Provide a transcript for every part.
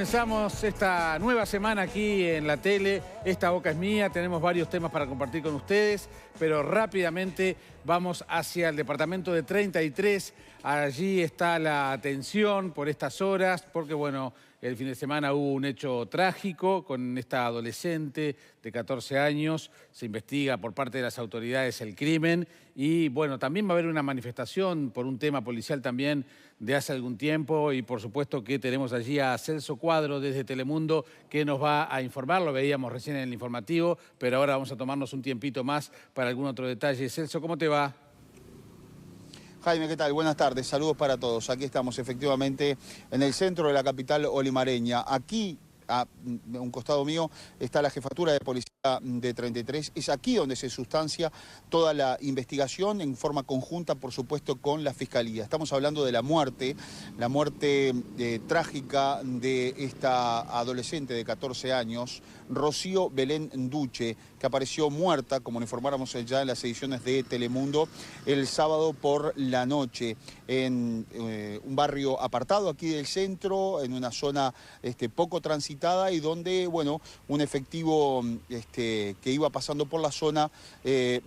comenzamos esta nueva semana aquí en la tele. Esta boca es mía, tenemos varios temas para compartir con ustedes, pero rápidamente vamos hacia el departamento de 33. Allí está la atención por estas horas, porque bueno, el fin de semana hubo un hecho trágico con esta adolescente de 14 años. Se investiga por parte de las autoridades el crimen y bueno, también va a haber una manifestación por un tema policial también de hace algún tiempo y por supuesto que tenemos allí a Celso Cuadro desde Telemundo que nos va a informar. Lo veíamos recién en el informativo, pero ahora vamos a tomarnos un tiempito más para algún otro detalle. Celso, ¿cómo te va? Jaime, ¿qué tal? Buenas tardes, saludos para todos. Aquí estamos efectivamente en el centro de la capital olimareña. Aquí, a un costado mío, está la jefatura de policía de 33. Es aquí donde se sustancia toda la investigación en forma conjunta, por supuesto, con la Fiscalía. Estamos hablando de la muerte trágica de esta adolescente de 14 años, Rocío Belén Duche, que apareció muerta, como le informáramos ya en las ediciones de Telemundo, el sábado por la noche, en un barrio apartado aquí del centro, en una zona poco transitada y donde, bueno, un efectivo que iba pasando por la zona,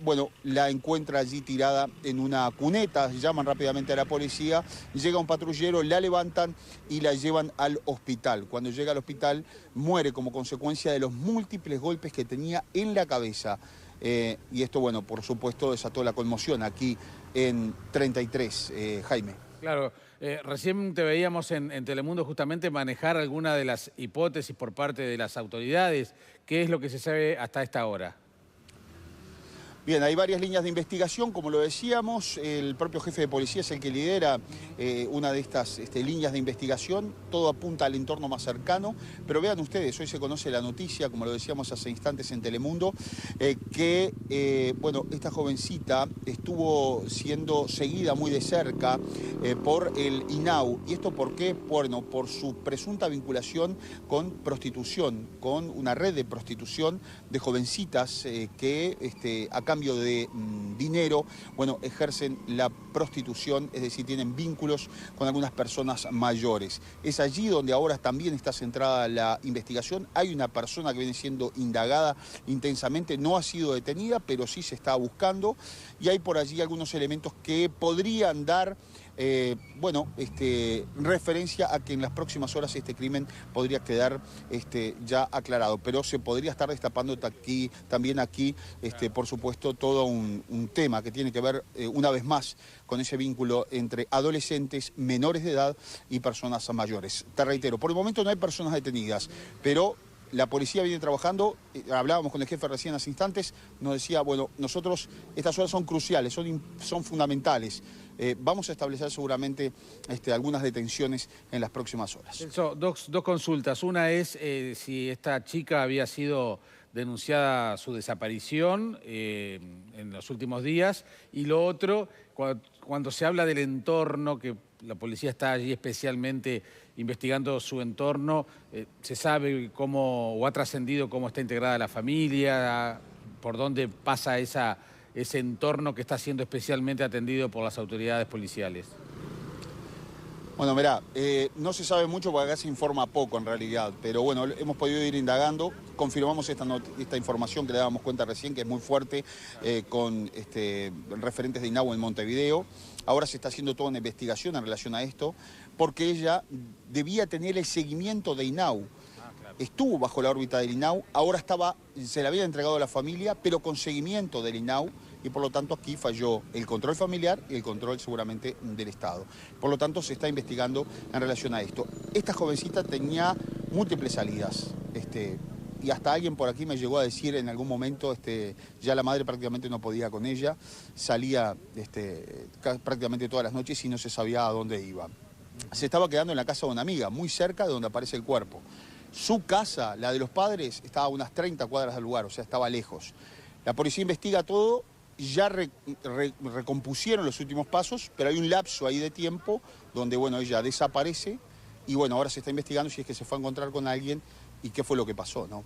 bueno, la encuentra allí tirada en una cuneta. Llaman rápidamente a la policía, llega un patrullero, la levantan y la llevan al hospital. Cuando llega al hospital muere como consecuencia de los múltiples golpes que tenía en la cabeza. Y esto, bueno, por supuesto desató la conmoción aquí en 33, Jaime. Claro, recién te veíamos en Telemundo justamente manejar alguna de las hipótesis por parte de las autoridades. ¿Qué es lo que se sabe hasta esta hora? Bien, hay varias líneas de investigación, como lo decíamos, el propio jefe de policía es el que lidera una de estas líneas de investigación, todo apunta al entorno más cercano, pero vean ustedes, hoy se conoce la noticia, como lo decíamos hace instantes en Telemundo, que bueno, esta jovencita estuvo siendo seguida muy de cerca por el INAU. ¿Y esto por qué? Bueno, por su presunta vinculación con prostitución, con una red de prostitución de jovencitas que a cambio de dinero, bueno, ejercen la prostitución, es decir, tienen vínculos con algunas personas mayores. Es allí donde ahora también está centrada la investigación. Hay una persona que viene siendo indagada intensamente, no ha sido detenida, pero sí se está buscando y hay por allí algunos elementos que podrían dar bueno, referencia a que en las próximas horas este crimen podría quedar ya aclarado, pero se podría estar destapando también aquí, por supuesto, todo un tema que tiene que ver una vez más con ese vínculo entre adolescentes, menores de edad y personas mayores. Te reitero, por el momento no hay personas detenidas, pero la policía viene trabajando, hablábamos con el jefe recién hace instantes, nos decía, bueno, nosotros, estas horas son cruciales, son fundamentales. Vamos a establecer seguramente algunas detenciones en las próximas horas. Celso, dos consultas. Una es si esta chica había sido denunciada su desaparición en los últimos días. Y lo otro, cuando se habla del entorno, que la policía está allí especialmente investigando su entorno, ¿se sabe cómo o ha trascendido cómo está integrada la familia, por dónde pasa ese entorno que está siendo especialmente atendido por las autoridades policiales? Bueno, mirá, no se sabe mucho porque acá se informa poco en realidad, pero bueno, hemos podido ir indagando, confirmamos esta información que le dábamos cuenta recién, que es muy fuerte, con referentes de INAU en Montevideo. Ahora se está haciendo toda una investigación en relación a esto, porque ella debía tener el seguimiento de INAU. Estuvo bajo la órbita del INAU, ahora se le había entregado a la familia, pero con seguimiento del INAU, y por lo tanto aquí falló el control familiar y el control seguramente del Estado. Por lo tanto se está investigando en relación a esto. Esta jovencita tenía múltiples salidas, y hasta alguien por aquí me llegó a decir en algún momento, ya la madre prácticamente no podía con ella, salía prácticamente todas las noches y no se sabía a dónde iba. Se estaba quedando en la casa de una amiga, muy cerca de donde aparece el cuerpo. Su casa, la de los padres, estaba a unas 30 cuadras del lugar, o sea, estaba lejos. La policía investiga todo, ya recompusieron los últimos pasos, pero hay un lapso ahí de tiempo donde, bueno, ella desaparece y, bueno, ahora se está investigando si es que se fue a encontrar con alguien y qué fue lo que pasó, ¿no?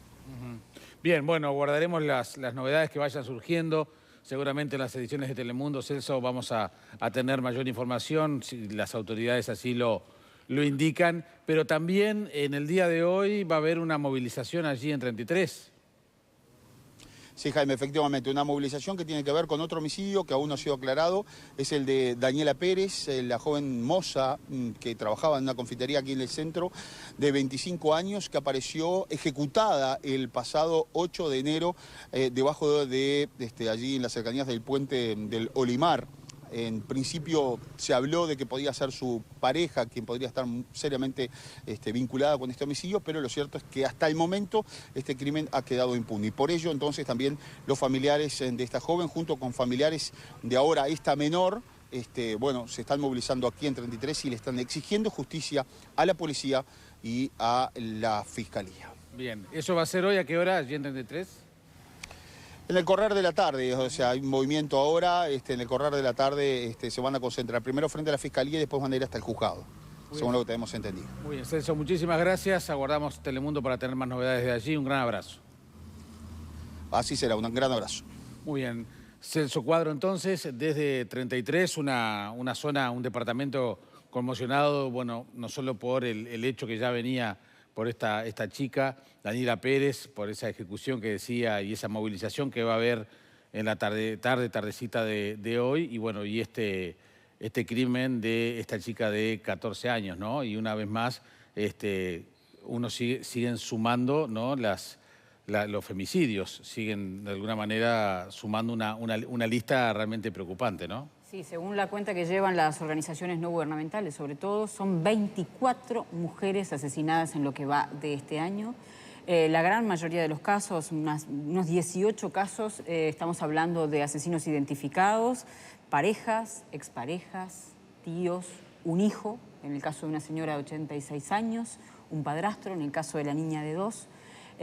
Bien, bueno, guardaremos las novedades que vayan surgiendo. Seguramente en las ediciones de Telemundo, Celso, vamos a tener mayor información, si las autoridades así lo lo indican, pero también en el día de hoy va a haber una movilización allí en 33. Sí, Jaime, efectivamente, una movilización que tiene que ver con otro homicidio que aún no ha sido aclarado, es el de Daniela Pérez, la joven moza que trabajaba en una confitería aquí en el centro, de 25 años, que apareció ejecutada el pasado 8 de enero debajo de allí en las cercanías del puente del Olimar. En principio se habló de que podía ser su pareja quien podría estar seriamente vinculada con este homicidio, pero lo cierto es que hasta el momento este crimen ha quedado impune. Y por ello entonces también los familiares de esta joven, junto con familiares de ahora esta menor, bueno, se están movilizando aquí en 33 y le están exigiendo justicia a la policía y a la fiscalía. Bien, ¿eso va a ser hoy a qué hora allí en 33? En el correr de la tarde, o sea, hay un movimiento ahora, en el correr de la tarde se van a concentrar primero frente a la Fiscalía y después van a ir hasta el juzgado, según lo que tenemos entendido. Muy bien, Celso, muchísimas gracias. Aguardamos Telemundo para tener más novedades de allí. Un gran abrazo. Así será, un gran abrazo. Muy bien. Celso Cuadro, entonces, desde 33, una zona, un departamento conmocionado, bueno, no solo por el hecho que ya venía por esta chica, Daniela Pérez, por esa ejecución que decía y esa movilización que va a haber en la tardecita de hoy, y bueno, y este crimen de esta chica de 14 años, ¿no? Y una vez más, siguen sumando, ¿no? Los femicidios, siguen de alguna manera sumando una lista realmente preocupante, ¿no? Sí, según la cuenta que llevan las organizaciones no gubernamentales, sobre todo, son 24 mujeres asesinadas en lo que va de este año. La gran mayoría de los casos, unos 18 casos, estamos hablando de asesinos identificados, parejas, exparejas, tíos, un hijo, en el caso de una señora de 86 años, un padrastro, en el caso de la niña de 2.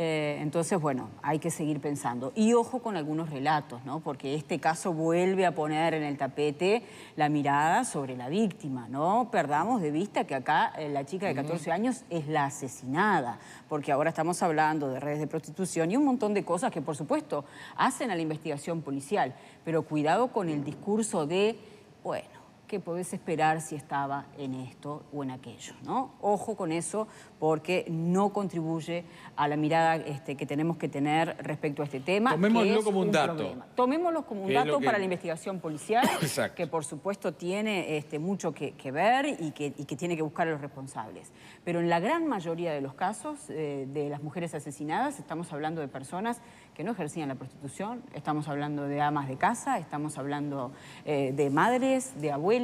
Entonces, bueno, hay que seguir pensando. Y ojo con algunos relatos, ¿no? Porque este caso vuelve a poner en el tapete la mirada sobre la víctima. No perdamos de vista que acá la chica de 14 años es la asesinada, porque ahora estamos hablando de redes de prostitución y un montón de cosas que, por supuesto, hacen a la investigación policial. Pero cuidado con el discurso de, bueno, ¿qué podés esperar si estaba en esto o en aquello, ¿no? Ojo con eso, porque no contribuye a la mirada que tenemos que tener respecto a este tema. Tomémoslo como un dato. Problema. Tomémoslo como un dato para la investigación policial, que por supuesto tiene mucho que ver y que tiene que buscar a los responsables. Pero en la gran mayoría de los casos de las mujeres asesinadas estamos hablando de personas que no ejercían la prostitución, estamos hablando de amas de casa, estamos hablando de madres, de abuelas,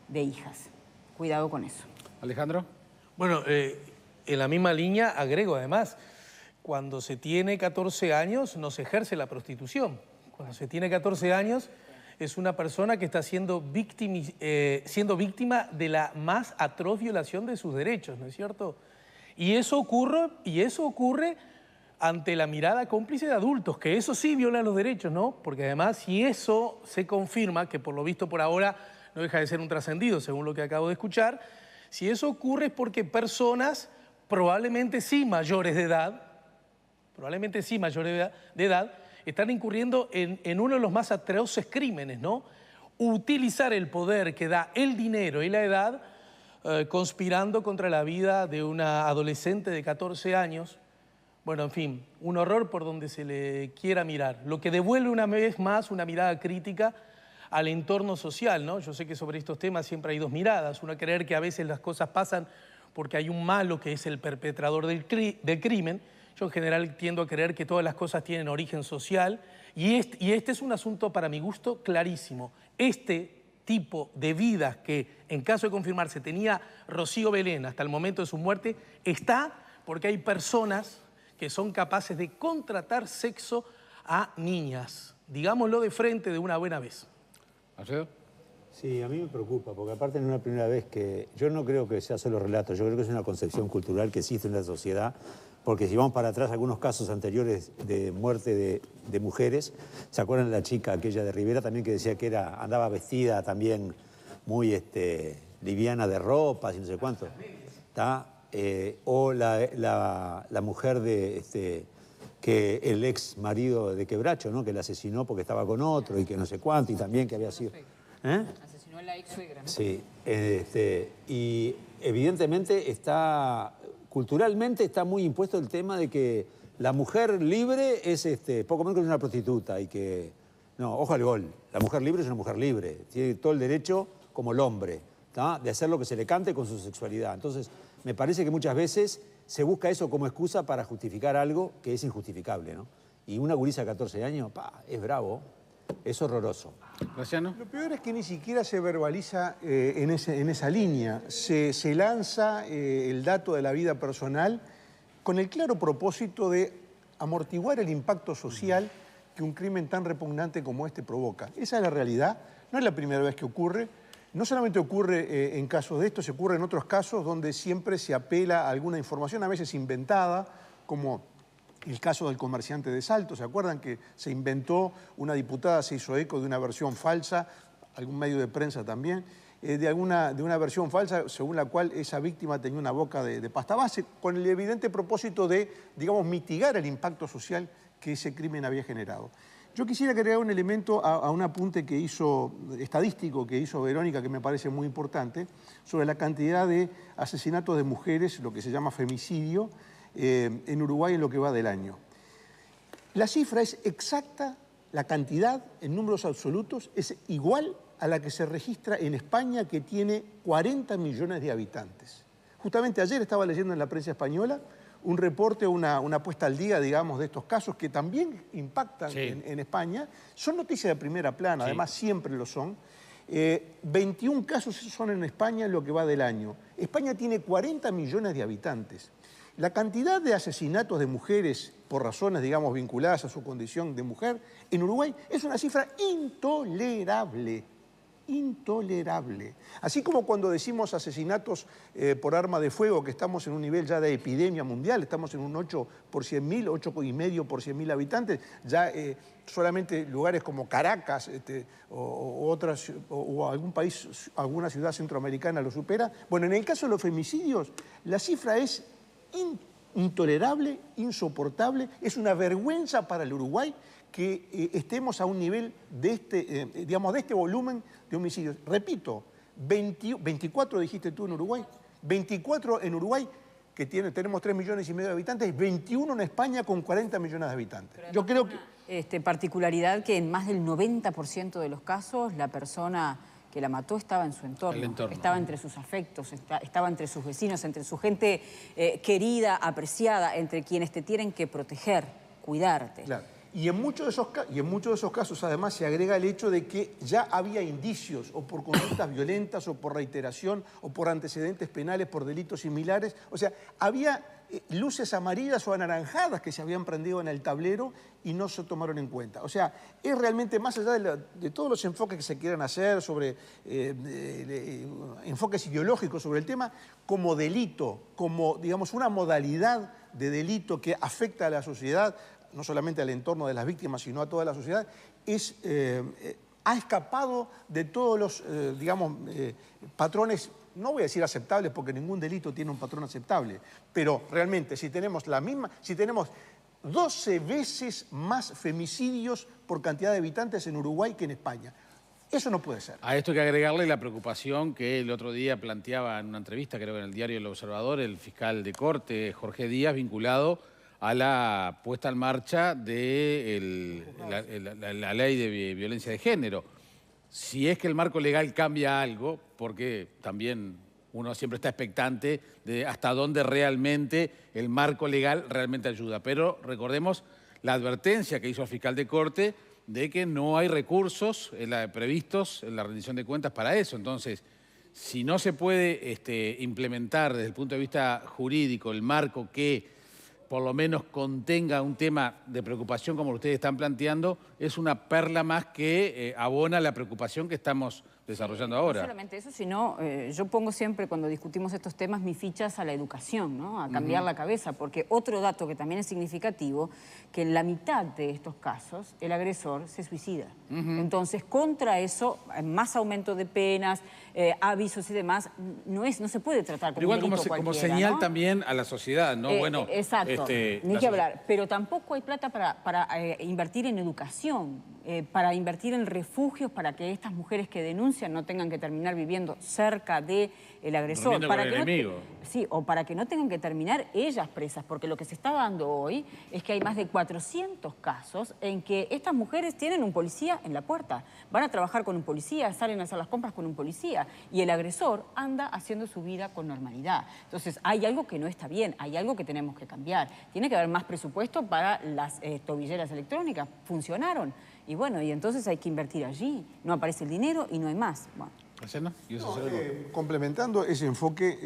de hijas. Cuidado con eso. Alejandro. Bueno, en la misma línea agrego además, cuando se tiene 14 años no se ejerce la prostitución. Cuando se tiene 14 años es una persona que está siendo víctima de la más atroz violación de sus derechos, ¿no es cierto? Y eso ocurre ante la mirada cómplice de adultos, que eso sí viola los derechos, ¿no? Porque además, si eso se confirma, que por lo visto por ahora no deja de ser un trascendido, según lo que acabo de escuchar, si eso ocurre es porque personas, probablemente sí mayores de edad, están incurriendo en uno de los más atroces crímenes, ¿no? Utilizar el poder que da el dinero y la edad, conspirando contra la vida de una adolescente de 14 años. Bueno, en fin, un horror por donde se le quiera mirar. Lo que devuelve una vez más una mirada crítica al entorno social, ¿no? Yo sé que sobre estos temas siempre hay dos miradas. Una creer que a veces las cosas pasan porque hay un malo que es el perpetrador del crimen. Yo en general tiendo a creer que todas las cosas tienen origen social y este es un asunto para mi gusto clarísimo. Este tipo de vidas que en caso de confirmarse tenía Rocío Belén hasta el momento de su muerte está porque hay personas que son capaces de contratar sexo a niñas. Digámoslo de frente de una buena vez. ¿Alfredo? Sí, a mí me preocupa, porque aparte no es la primera vez que... Yo no creo que sea solo relato, yo creo que es una concepción cultural que existe en la sociedad, porque si vamos para atrás algunos casos anteriores de muerte de mujeres, ¿se acuerdan de la chica aquella de Rivera también que decía que andaba vestida también muy liviana de ropa, y no sé cuánto? ¿Está? O la mujer que el ex marido de Quebracho, ¿no? Que la asesinó porque estaba con otro y que no sé cuánto, y también que había sido... Si no, la ex suegra, ¿no? Sí, y evidentemente culturalmente está muy impuesto el tema de que la mujer libre es poco menos que una prostituta y que, no, ojo al gol, la mujer libre es una mujer libre, tiene todo el derecho como el hombre, ¿tá? De hacer lo que se le cante con su sexualidad. Entonces, me parece que muchas veces se busca eso como excusa para justificar algo que es injustificable, ¿no? Y una gurisa de 14 años, es bravo, es horroroso. Graciano. Lo peor es que ni siquiera se verbaliza en esa línea. Se lanza el dato de la vida personal con el claro propósito de amortiguar el impacto social que un crimen tan repugnante como este provoca. Esa es la realidad. No es la primera vez que ocurre. No solamente ocurre en casos de esto, se ocurre en otros casos donde siempre se apela a alguna información, a veces inventada, como el caso del comerciante de Salto. ¿Se acuerdan que se inventó, una diputada se hizo eco de una versión falsa, algún medio de prensa también, de una versión falsa según la cual esa víctima tenía una boca de pasta base, con el evidente propósito de, digamos, mitigar el impacto social que ese crimen había generado. Yo quisiera agregar un elemento a un apunte estadístico que hizo Verónica, que me parece muy importante, sobre la cantidad de asesinatos de mujeres, lo que se llama femicidio, en Uruguay en lo que va del año. La cifra es exacta, la cantidad en números absolutos es igual a la que se registra en España, que tiene 40 millones de habitantes. Justamente ayer estaba leyendo en la prensa española un reporte, una puesta al día, digamos, de estos casos que también impactan en España. Son noticias de primera plana, además siempre lo son. 21 casos son en España en lo que va del año. España tiene 40 millones de habitantes. La cantidad de asesinatos de mujeres por razones, digamos, vinculadas a su condición de mujer en Uruguay es una cifra intolerable. Intolerable. Así como cuando decimos asesinatos por arma de fuego, que estamos en un nivel ya de epidemia mundial, estamos en un 8 por 100.000, 8,5 por 100.000 habitantes, ya solamente lugares como Caracas o algún país, alguna ciudad centroamericana lo supera. Bueno, en el caso de los femicidios, la cifra es intolerable, insoportable, es una vergüenza para el Uruguay que estemos a un nivel de este volumen de homicidios. Repito, 24 dijiste tú en Uruguay, 24 en Uruguay, que tenemos 3,5 millones de habitantes, 21 en España con 40 millones de habitantes. Yo creo que... particularidad que en más del 90% de los casos la persona que la mató estaba en su entorno, estaba entre sus afectos, estaba entre sus vecinos, entre su gente querida, apreciada, entre quienes te tienen que proteger, cuidarte. Claro. Y en muchos de esos casos, además, se agrega el hecho de que ya había indicios, o por conductas violentas, o por reiteración, o por antecedentes penales, por delitos similares. O sea, había luces amarillas o anaranjadas que se habían prendido en el tablero y no se tomaron en cuenta. O sea, es realmente, más allá de todos los enfoques que se quieran hacer sobre enfoques ideológicos sobre el tema, como delito, como, digamos, una modalidad de delito que afecta a la sociedad, no solamente al entorno de las víctimas, sino a toda la sociedad, ha escapado de todos los, patrones, no voy a decir aceptables, porque ningún delito tiene un patrón aceptable, pero realmente si tenemos 12 veces más femicidios por cantidad de habitantes en Uruguay que en España. Eso no puede ser. A esto hay que agregarle la preocupación que el otro día planteaba en una entrevista, creo que en el diario El Observador, el fiscal de corte, Jorge Díaz, vinculado a la puesta en marcha de la ley de violencia de género. Si es que el marco legal cambia algo, porque también uno siempre está expectante de hasta dónde realmente el marco legal realmente ayuda. Pero recordemos la advertencia que hizo el fiscal de corte de que no hay recursos previstos en la rendición de cuentas para eso. Entonces, si no se puede implementar desde el punto de vista jurídico el marco que por lo menos contenga un tema de preocupación como ustedes están planteando, es una perla más que abona la preocupación que estamos desarrollando ahora. No solamente eso, sino yo pongo siempre cuando discutimos estos temas mis fichas a la educación, ¿no? A cambiar la cabeza, porque otro dato que también es significativo, que en la mitad de estos casos el agresor se suicida. Entonces, contra eso, más aumento de penas, avisos y demás, no se puede tratar como igual un delito como cualquiera, señal, ¿no? También a la sociedad, ¿no? Exacto, ni que hablar. Pero tampoco hay plata para invertir en educación. para invertir en refugios para que estas mujeres que denuncian no tengan que terminar viviendo cerca del agresor. Para el enemigo. Sí, o para que no tengan que terminar ellas presas, porque lo que se está dando hoy es que hay más de 400 casos en que estas mujeres tienen un policía en la puerta, van a trabajar con un policía, salen a hacer las compras con un policía y el agresor anda haciendo su vida con normalidad. Entonces hay algo que no está bien, hay algo que tenemos que cambiar. Tiene que haber más presupuesto para las tobilleras electrónicas, funcionaron. Y bueno, y entonces hay que invertir allí, no aparece el dinero y no hay más. Bueno. Complementando ese enfoque,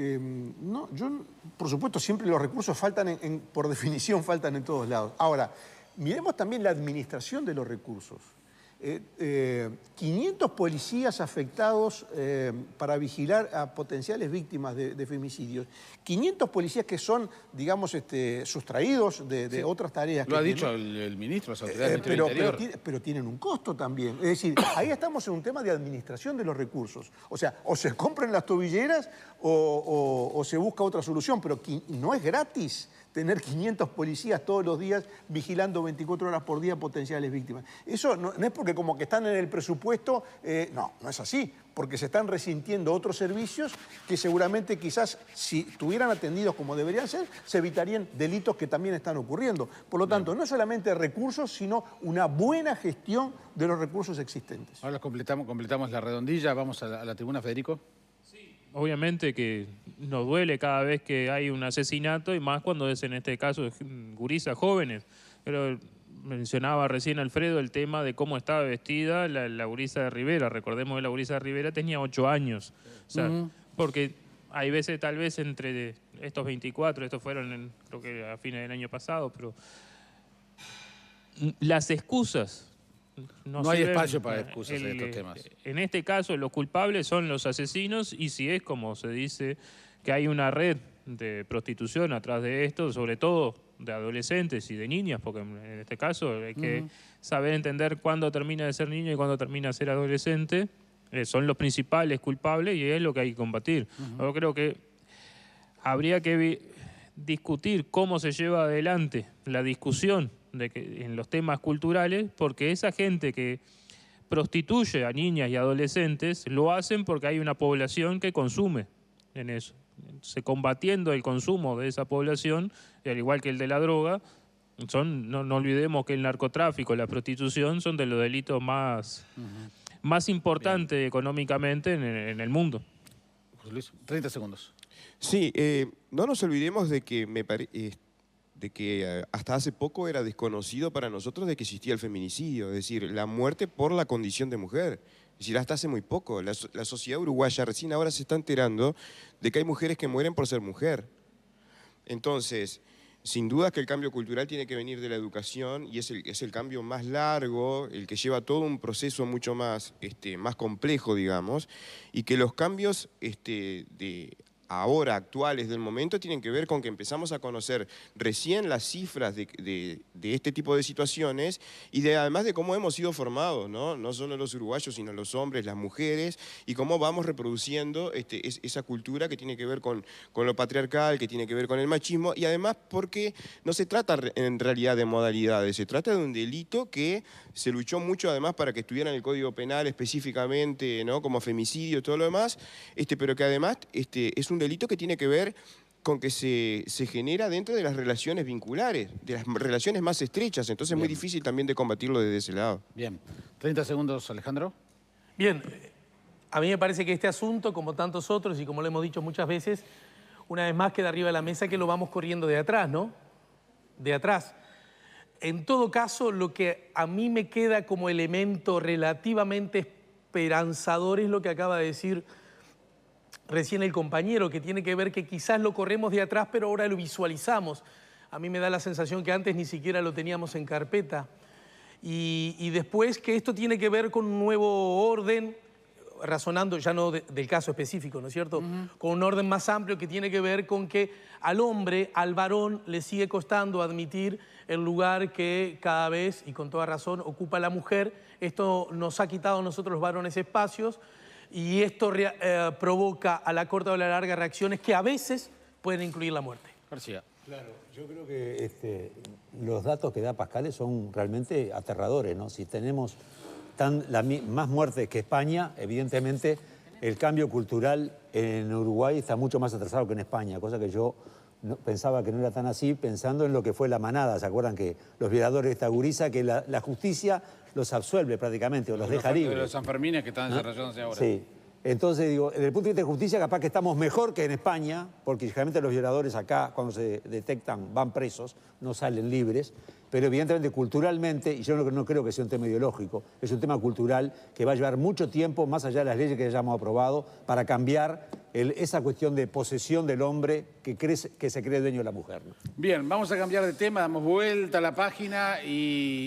yo, por supuesto, siempre los recursos faltan, por definición, faltan en todos lados. Ahora, miremos también la administración de los recursos. 500 policías afectados para vigilar a potenciales víctimas de femicidios. 500 policías que son, digamos, sustraídos de otras tareas. Lo ha dicho el ministro, las autoridades del Ministerio del Interior. Pero tienen un costo también. Es decir, ahí estamos en un tema de administración de los recursos. O sea, o se compran las tobilleras o se busca otra solución, pero no es gratis tener 500 policías todos los días vigilando 24 horas por día potenciales víctimas. Eso no es porque como que están en el presupuesto, no es así, porque se están resintiendo otros servicios que seguramente quizás si estuvieran atendidos como deberían ser, se evitarían delitos que también están ocurriendo. Por lo tanto, no es solamente recursos, sino una buena gestión de los recursos existentes. Ahora completamos la redondilla, vamos a la tribuna, Federico. Obviamente que nos duele cada vez que hay un asesinato y más cuando es en este caso gurisas jóvenes. Pero mencionaba recién Alfredo el tema de cómo estaba vestida la gurisa de Rivera. Recordemos que la gurisa de Rivera tenía 8 años. O sea, porque hay veces tal vez entre estos 24, estos fueron creo que a fines del año pasado, pero las excusas... No hay espacio para excusas en estos temas. En este caso, los culpables son los asesinos y si es como se dice que hay una red de prostitución atrás de esto, sobre todo de adolescentes y de niñas, porque en este caso hay que saber entender cuándo termina de ser niño y cuándo termina de ser adolescente, son los principales culpables y es lo que hay que combatir. Yo creo que habría que discutir cómo se lleva adelante la discusión en los temas culturales, porque esa gente que prostituye a niñas y adolescentes lo hacen porque hay una población que consume en eso. Combatiendo el consumo de esa población, y al igual que el de la droga, no olvidemos que el narcotráfico y la prostitución son de los delitos más importantes económicamente en el mundo. José Luis, 30 segundos. Sí, no nos olvidemos de que hasta hace poco era desconocido para nosotros de que existía el feminicidio, es decir, la muerte por la condición de mujer. Es decir, hasta hace muy poco. La sociedad uruguaya recién ahora se está enterando de que hay mujeres que mueren por ser mujer. Entonces, sin duda que el cambio cultural tiene que venir de la educación y es el cambio más largo, el que lleva todo un proceso mucho más complejo, digamos, y que los cambios ahora actuales del momento tienen que ver con que empezamos a conocer recién las cifras de este tipo de situaciones y además de cómo hemos sido formados, no solo los uruguayos, sino los hombres, las mujeres, y cómo vamos reproduciendo esa cultura que tiene que ver con lo patriarcal, que tiene que ver con el machismo, y además porque no se trata en realidad de modalidades, se trata de un delito que se luchó mucho además para que estuviera en el Código Penal específicamente, como femicidio y todo lo demás, pero que además es un delito que tiene que ver con que se genera dentro de las relaciones vinculares, de las relaciones más estrechas, entonces es muy difícil también de combatirlo desde ese lado. Bien, 30 segundos, Alejandro. Bien, a mí me parece que este asunto, como tantos otros y como lo hemos dicho muchas veces, una vez más queda arriba de la mesa que lo vamos corriendo de atrás, ¿no? De atrás. En todo caso, lo que a mí me queda como elemento relativamente esperanzador es lo que acaba de decir recién el compañero, que tiene que ver que quizás lo corremos de atrás, pero ahora lo visualizamos. A mí me da la sensación que antes ni siquiera lo teníamos en carpeta. Y después que esto tiene que ver con un nuevo orden, razonando ya no del caso específico, ¿no es cierto? Con un orden más amplio que tiene que ver con que al hombre, al varón, le sigue costando admitir el lugar que cada vez, y con toda razón, ocupa la mujer. Esto nos ha quitado a nosotros los varones espacios y esto provoca a la corta o a la larga reacciones que a veces pueden incluir la muerte. García. Claro, yo creo que los datos que da Pascales son realmente aterradores, ¿no? Si tenemos más muertes que España, evidentemente el cambio cultural en Uruguay está mucho más atrasado que en España, cosa que yo pensaba que no era tan así, pensando en lo que fue la manada. ¿Se acuerdan que los violadores de esta gurisa, que la justicia los absuelve prácticamente o los deja libres? De los Sanfermines que están desarrollándose ahora. Sí. Entonces, digo, desde el punto de vista de justicia, capaz que estamos mejor que en España, porque generalmente los violadores acá, cuando se detectan, van presos, no salen libres, pero evidentemente culturalmente, y yo no creo que sea un tema ideológico, es un tema cultural que va a llevar mucho tiempo, más allá de las leyes que hayamos aprobado, para cambiar esa cuestión de posesión del hombre que se cree dueño de la mujer, ¿no? Bien, vamos a cambiar de tema, damos vuelta a la página y